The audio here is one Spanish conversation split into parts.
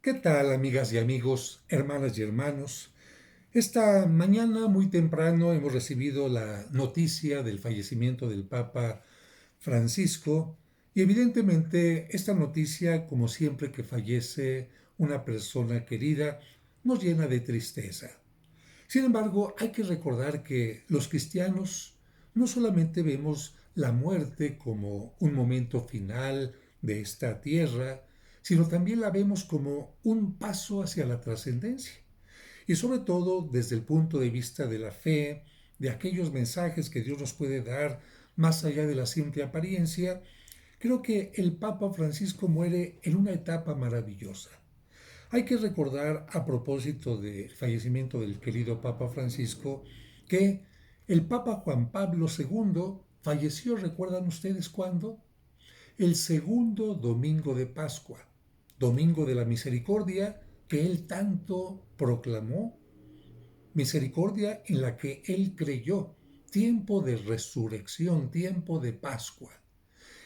¿Qué tal, amigas y amigos, hermanas y hermanos? Esta mañana muy temprano hemos recibido la noticia del fallecimiento del Papa Francisco y evidentemente esta noticia, como siempre que fallece una persona querida, nos llena de tristeza. Sin embargo, hay que recordar que los cristianos no solamente vemos la muerte como un momento final de esta tierra, sino también la vemos como un paso hacia la trascendencia. Y sobre todo desde el punto de vista de la fe, de aquellos mensajes que Dios nos puede dar más allá de la simple apariencia, creo que el Papa Francisco muere en una etapa maravillosa. Hay que recordar, a propósito del fallecimiento del querido Papa Francisco, que el Papa Juan Pablo II falleció, ¿recuerdan ustedes cuándo? El segundo domingo de Pascua, domingo de la misericordia que él tanto proclamó, misericordia en la que él creyó, tiempo de resurrección, tiempo de Pascua.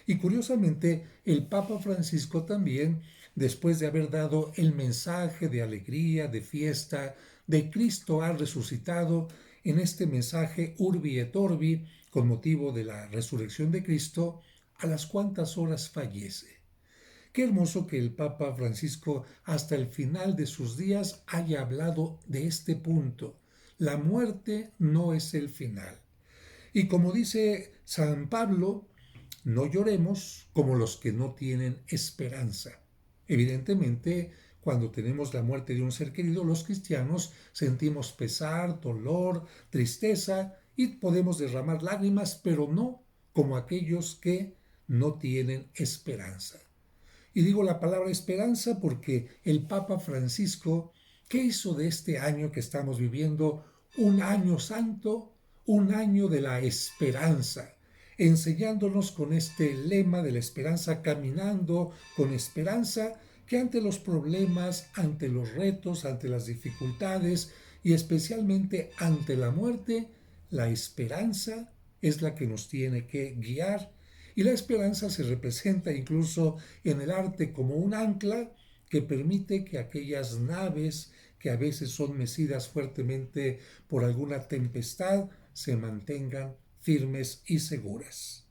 Y curiosamente, el Papa Francisco también, después de haber dado el mensaje de alegría, de fiesta, de Cristo ha resucitado, en este mensaje Urbi et Orbi, con motivo de la resurrección de Cristo, a las cuantas horas fallece. Qué hermoso que el Papa Francisco hasta el final de sus días haya hablado de este punto. La muerte no es el final. Y como dice San Pablo, no lloremos como los que no tienen esperanza. Evidentemente, cuando tenemos la muerte de un ser querido, los cristianos sentimos pesar, dolor, tristeza y podemos derramar lágrimas, pero no como aquellos que no tienen esperanza. Y digo la palabra esperanza porque el Papa Francisco, ¿qué hizo de este año que estamos viviendo? Un año santo, un año de la esperanza, enseñándonos con este lema de la esperanza, caminando con esperanza, que ante los problemas, ante los retos, ante las dificultades y especialmente ante la muerte, la esperanza es la que nos tiene que guiar, y la esperanza se representa incluso en el arte como un ancla que permite que aquellas naves que a veces son mecidas fuertemente por alguna tempestad se mantengan firmes y seguras.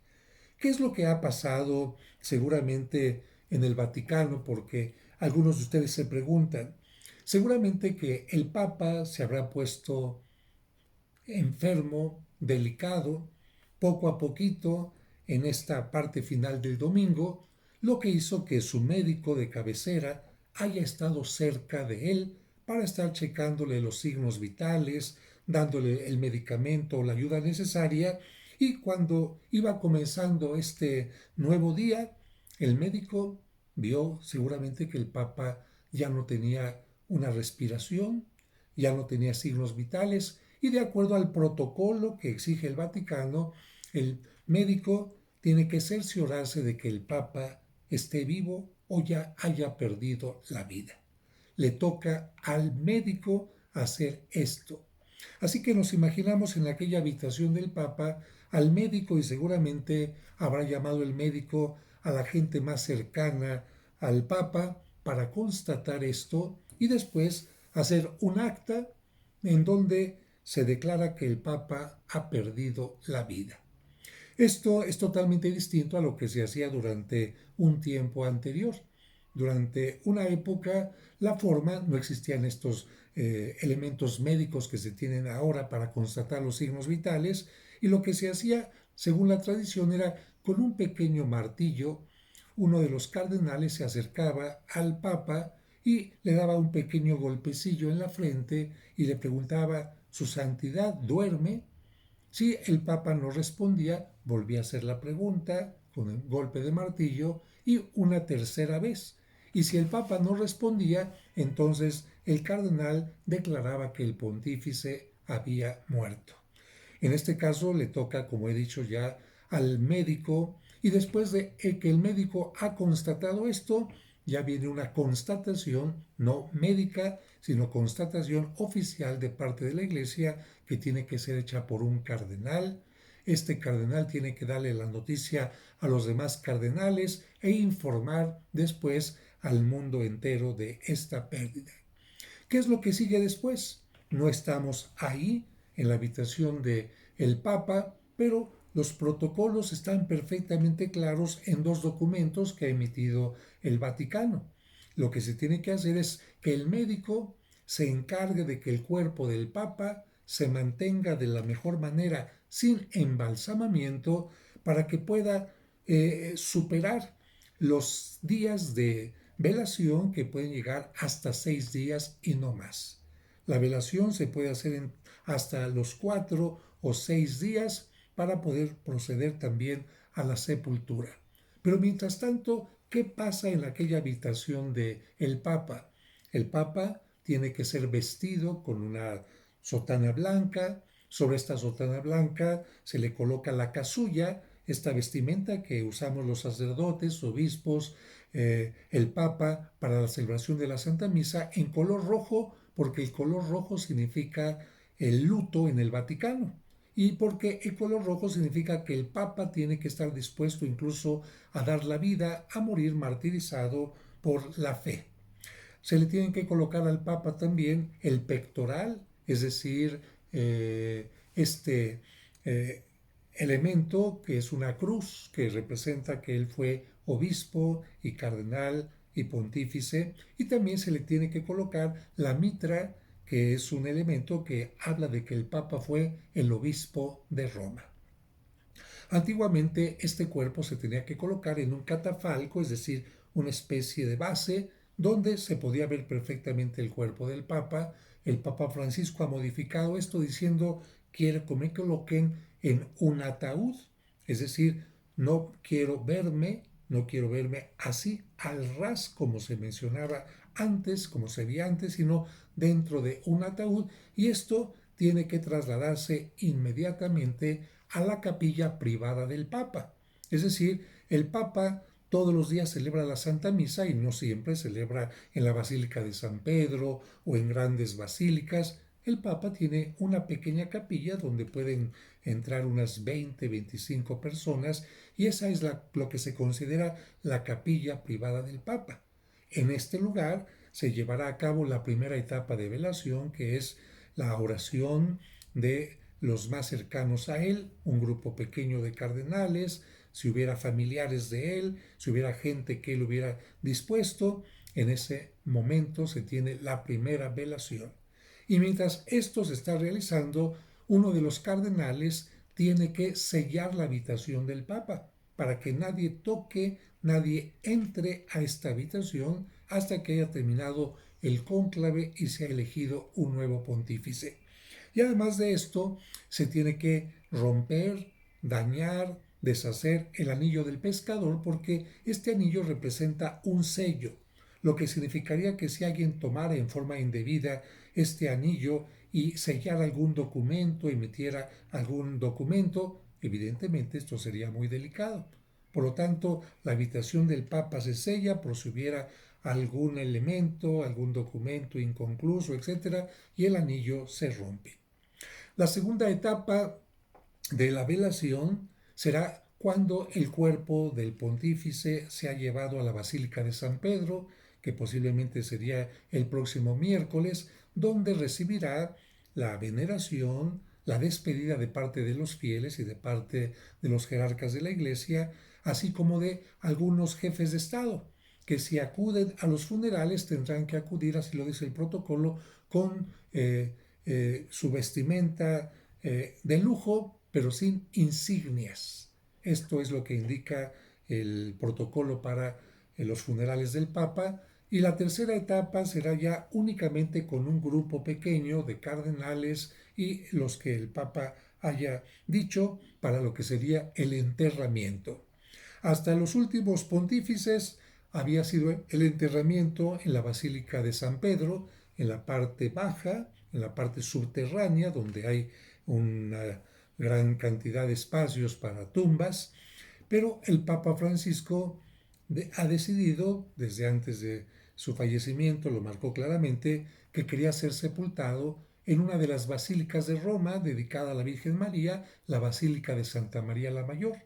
¿Qué es lo que ha pasado seguramente en el Vaticano? Porque algunos de ustedes se preguntan. Seguramente que el Papa se habrá puesto enfermo, delicado, poco a poquito en esta parte final del domingo, lo que hizo que su médico de cabecera haya estado cerca de él para estar checándole los signos vitales, dándole el medicamento o la ayuda necesaria, y cuando iba comenzando este nuevo día, el médico vio seguramente que el Papa ya no tenía una respiración, ya no tenía signos vitales, y de acuerdo al protocolo que exige el Vaticano, el médico tiene que cerciorarse de que el Papa esté vivo o ya haya perdido la vida. Le toca al médico hacer esto. Así que nos imaginamos en aquella habitación del Papa al médico, y seguramente habrá llamado el médico a la gente más cercana al Papa para constatar esto y después hacer un acta en donde se declara que el Papa ha perdido la vida. Esto es totalmente distinto a lo que se hacía durante un tiempo anterior. Durante una época, la forma, no existían estos elementos médicos que se tienen ahora para constatar los signos vitales, y lo que se hacía, según la tradición, era con un pequeño martillo, uno de los cardenales se acercaba al Papa y le daba un pequeño golpecillo en la frente y le preguntaba: ¿Su santidad duerme? Si el Papa no respondía, volvía a hacer la pregunta con el golpe de martillo y una tercera vez. Y si el Papa no respondía, entonces el cardenal declaraba que el pontífice había muerto. En este caso le toca, como he dicho ya, al médico, y después de que el médico ha constatado esto, ya viene una constatación no médica, sino constatación oficial de parte de la Iglesia, que tiene que ser hecha por un cardenal. Este cardenal tiene que darle la noticia a los demás cardenales e informar después al mundo entero de esta pérdida. ¿Qué es lo que sigue después? No estamos ahí en la habitación de el Papa, pero los protocolos están perfectamente claros en dos documentos que ha emitido el Vaticano. Lo que se tiene que hacer es que el médico se encargue de que el cuerpo del Papa se mantenga de la mejor manera sin embalsamamiento para que pueda superar los días de velación que pueden llegar hasta 6 días y no más. La velación se puede hacer hasta los 4 o 6 días para poder proceder también a la sepultura. Pero mientras tanto, ¿qué pasa en aquella habitación de el Papa? El Papa tiene que ser vestido con una sotana blanca. Sobre esta sotana blanca se le coloca la casulla, esta vestimenta que usamos los sacerdotes, obispos, el Papa para la celebración de la Santa Misa en color rojo, porque el color rojo significa el luto en el Vaticano y porque el color rojo significa que el Papa tiene que estar dispuesto incluso a dar la vida, a morir martirizado por la fe. Se le tiene que colocar al Papa también el pectoral, es decir, este eh, elemento que es una cruz que representa que él fue obispo y cardenal y pontífice, y también se le tiene que colocar la mitra, que es un elemento que habla de que el Papa fue el obispo de Roma. Antiguamente este cuerpo se tenía que colocar en un catafalco, es decir, una especie de base donde se podía ver perfectamente el cuerpo del Papa. El Papa Francisco ha modificado esto diciendo quiero que me coloquen en un ataúd, es decir, no quiero verme así al ras como se mencionaba antes, como se veía antes, sino dentro de un ataúd, y esto tiene que trasladarse inmediatamente a la capilla privada del Papa. Es decir, el Papa todos los días celebra la Santa Misa y no siempre celebra en la Basílica de San Pedro o en grandes basílicas. El Papa tiene una pequeña capilla donde pueden entrar unas 20-25 personas y esa es lo que se considera la capilla privada del Papa. En este lugar se llevará a cabo la primera etapa de velación, que es la oración de los más cercanos a él, un grupo pequeño de cardenales, si hubiera familiares de él, si hubiera gente que él hubiera dispuesto, en ese momento se tiene la primera velación. Y mientras esto se está realizando, uno de los cardenales tiene que sellar la habitación del Papa para que nadie toque, nadie entre a esta habitación hasta que haya terminado el cónclave y se ha elegido un nuevo pontífice. Y además de esto, se tiene que romper, dañar, deshacer el anillo del pescador porque este anillo representa un sello, lo que significaría que si alguien tomara en forma indebida este anillo y sellara algún documento, emitiera algún documento, evidentemente esto sería muy delicado. Por lo tanto, la habitación del Papa se sella por si hubiera algún elemento, algún documento inconcluso, etc., y el anillo se rompe. La segunda etapa de la velación será cuando el cuerpo del pontífice se ha llevado a la Basílica de San Pedro, que posiblemente sería el próximo miércoles, donde recibirá la veneración, la despedida de parte de los fieles y de parte de los jerarcas de la Iglesia, así como de algunos jefes de Estado, que si acuden a los funerales tendrán que acudir, así lo dice el protocolo, con su vestimenta de lujo, pero sin insignias. Esto es lo que indica el protocolo para los funerales del Papa. Y la tercera etapa será ya únicamente con un grupo pequeño de cardenales y los que el Papa haya dicho para lo que sería el enterramiento. Hasta los últimos pontífices había sido el enterramiento en la Basílica de San Pedro, en la parte baja, en la parte subterránea, donde hay una gran cantidad de espacios para tumbas, pero el Papa Francisco ha decidido, desde antes de su fallecimiento, lo marcó claramente, que quería ser sepultado en una de las basílicas de Roma dedicada a la Virgen María, la Basílica de Santa María la Mayor.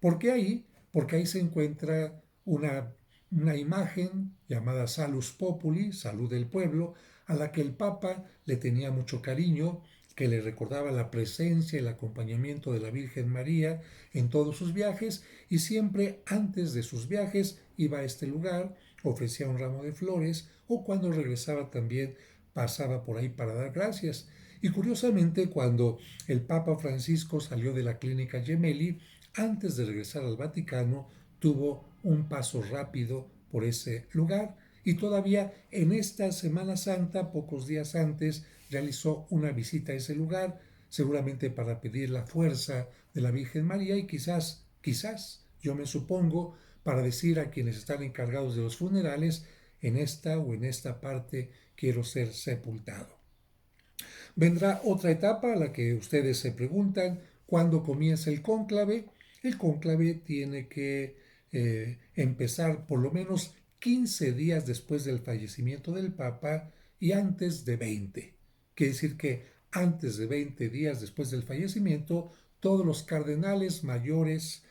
¿Por qué ahí? Porque ahí se encuentra una una imagen llamada Salus Populi, Salud del Pueblo, a la que el Papa le tenía mucho cariño, que le recordaba la presencia y el acompañamiento de la Virgen María en todos sus viajes, y siempre antes de sus viajes iba a este lugar, ofrecía un ramo de flores, o cuando regresaba también pasaba por ahí para dar gracias. Y curiosamente, cuando el Papa Francisco salió de la clínica Gemelli, antes de regresar al Vaticano, tuvo un paso rápido por ese lugar y todavía en esta Semana Santa, pocos días antes, realizó una visita a ese lugar, seguramente para pedir la fuerza de la Virgen María y quizás, yo me supongo, para decir a quienes están encargados de los funerales, en esta o en esta parte quiero ser sepultado. Vendrá otra etapa a la que ustedes se preguntan cuándo comienza el cónclave. El cónclave tiene que empezar por lo menos 15 días después del fallecimiento del Papa y antes de 20. Quiere decir que antes de 20 días después del fallecimiento, todos los cardenales menores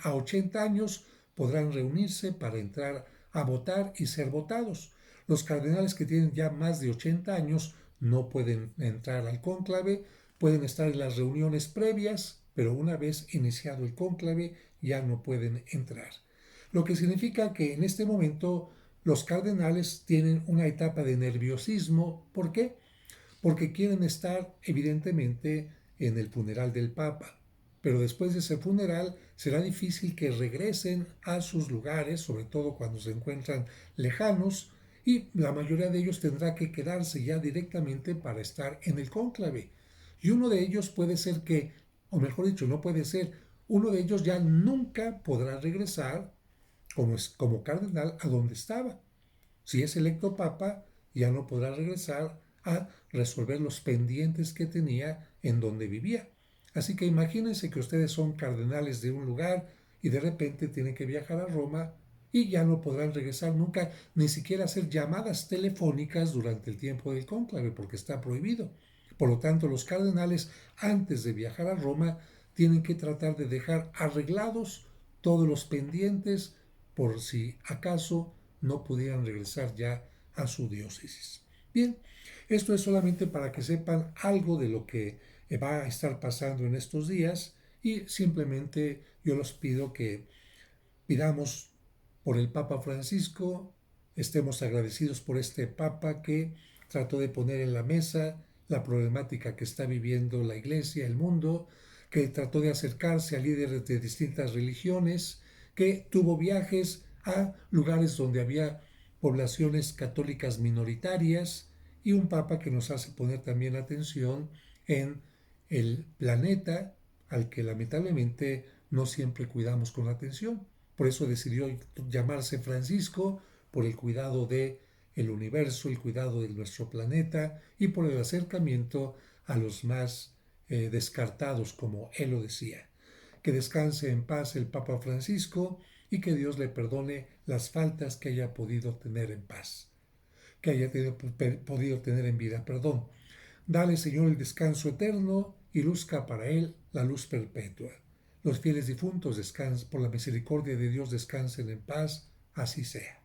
a 80 años podrán reunirse para entrar a votar y ser votados. Los cardenales que tienen ya más de 80 años no pueden entrar al cónclave, pueden estar en las reuniones previas, pero una vez iniciado el cónclave ya no pueden entrar. Lo que significa que en este momento los cardenales tienen una etapa de nerviosismo. ¿Por qué? Porque quieren estar evidentemente en el funeral del Papa. Pero después de ese funeral será difícil que regresen a sus lugares, sobre todo cuando se encuentran lejanos, y la mayoría de ellos tendrá que quedarse ya directamente para estar en el cónclave. Y uno de ellos puede ser que, o mejor dicho, no puede ser, uno de ellos ya nunca podrá regresar como cardenal a donde estaba. Si es electo papa, ya no podrá regresar a resolver los pendientes que tenía en donde vivía. Así que imagínense que ustedes son cardenales de un lugar y de repente tienen que viajar a Roma y ya no podrán regresar nunca, ni siquiera hacer llamadas telefónicas durante el tiempo del cónclave, porque está prohibido. Por lo tanto, los cardenales, antes de viajar a Roma, tienen que tratar de dejar arreglados todos los pendientes por si acaso no pudieran regresar ya a su diócesis. Bien, esto es solamente para que sepan algo de lo que va a estar pasando en estos días y simplemente yo los pido que pidamos por el Papa Francisco, estemos agradecidos por este Papa que trató de poner en la mesa la problemática que está viviendo la Iglesia, el mundo, que trató de acercarse a líderes de distintas religiones, que tuvo viajes a lugares donde había poblaciones católicas minoritarias y un Papa que nos hace poner también atención en el planeta al que lamentablemente no siempre cuidamos con atención. Por eso decidió llamarse Francisco, por el cuidado de el universo, el cuidado de nuestro planeta y por el acercamiento a los más descartados, como él lo decía. Que descanse en paz el Papa Francisco y que Dios le perdone las faltas que haya podido tener en paz, que haya podido tener en vida, perdón. Dale, Señor, el descanso eterno y luzca para él la luz perpetua. Los fieles difuntos descansen, por la misericordia de Dios descansen en paz, así sea.